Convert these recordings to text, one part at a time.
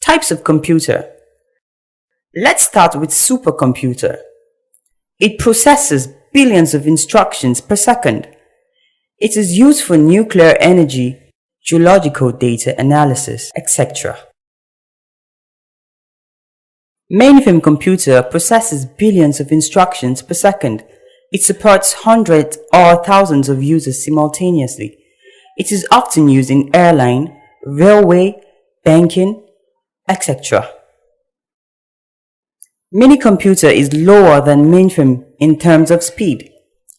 Types of computer. Let's start with supercomputer. It processes billions of instructions per second. It is used for nuclear energy, geological data analysis, etc. Mainframe computer processes billions of instructions per second. It supports hundreds or thousands of users simultaneously. It is often used in airline, railway, banking, etc. Minicomputer is lower than mainframe in terms of speed,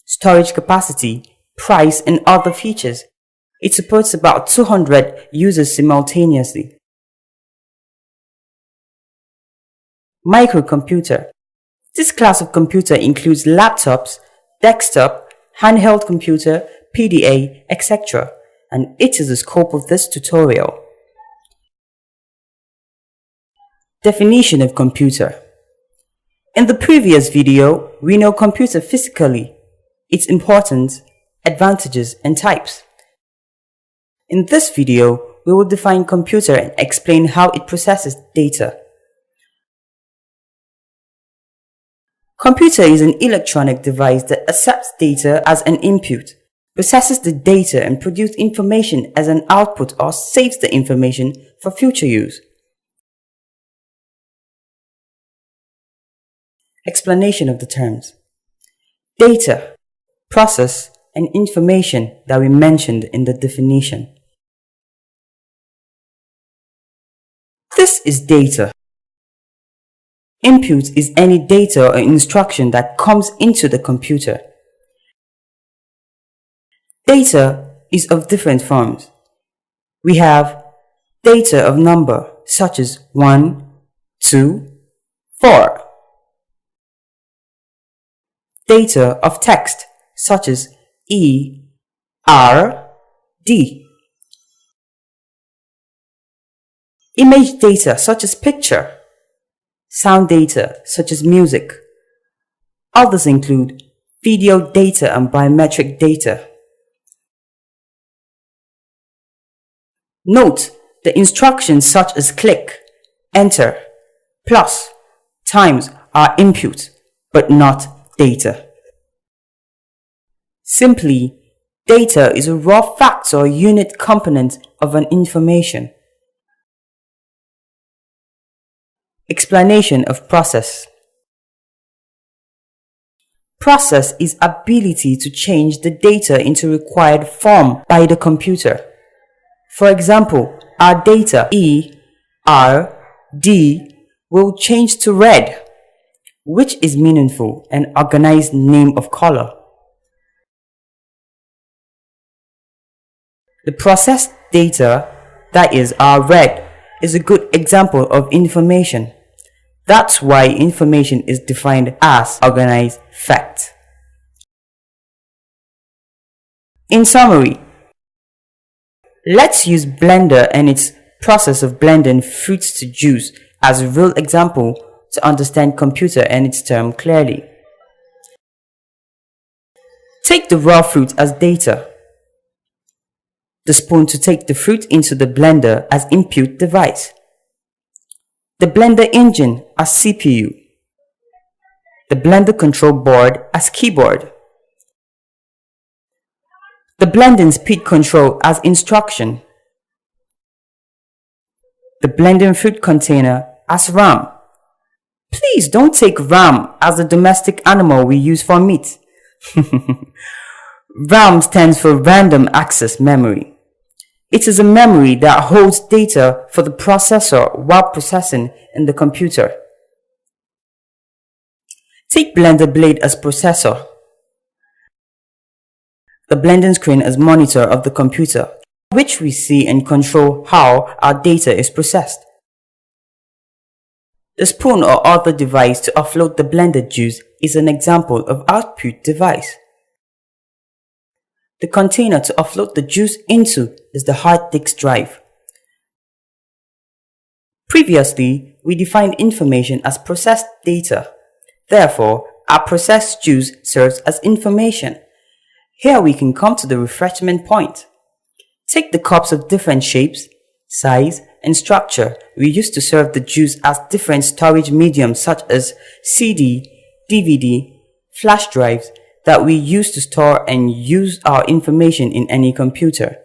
storage capacity, price, and other features. It supports about 200 users simultaneously. Microcomputer. This class of computer includes laptops, desktop, handheld computer, PDA, etc. and it is the scope of this tutorial. Definition of computer. In the previous video, we know computer physically, its importance, advantages, and types. In this video, we will define computer and explain how it processes data. Computer is an electronic device that accepts data as an input, processes the data and produces information as an output or saves the information for future use. Explanation of the terms. Data, process, and information that we mentioned in the definition. This is data. Input is any data or instruction that comes into the computer. Data is of different forms. We have data of number such as 1, 2, 4. Data of text such as E, R, D. Image data such as picture. Sound data such as music. Others include video data and biometric data. Note, the instructions such as click, enter, plus, times are input, but not data. Simply, data is a raw fact or unit component of an information. Explanation of process. Process is ability to change the data into required form by the computer. For example, our data E, R, D will change to red, which is meaningful and organized name of color. The processed data, that is our red, is a good example of information. That's why information is defined as organized fact. In summary, let's use blender and its process of blending fruits to juice as a real example to understand computer and its term clearly. Take the raw fruit as data. The spoon to take the fruit into the blender as input device. The blender engine as CPU. The blender control board as keyboard. The blending speed control as instruction. The blending fruit container as RAM. Please don't take RAM as the domestic animal we use for meat. RAM stands for Random Access Memory. It is a memory that holds data for the processor while processing in the computer. Take blender blade as processor. The blending screen as monitor of the computer, which we see and control how our data is processed. The spoon or other device to offload the blended juice is an example of output device. The container to offload the juice into is the hard disk drive. Previously, we defined information as processed data. Therefore, our processed juice serves as information. Here we can come to the refreshment point. Take the cups of different shapes, size, and structure, we used to serve the juice as different storage mediums such as CD, DVD, flash drives that we use to store and use our information in any computer.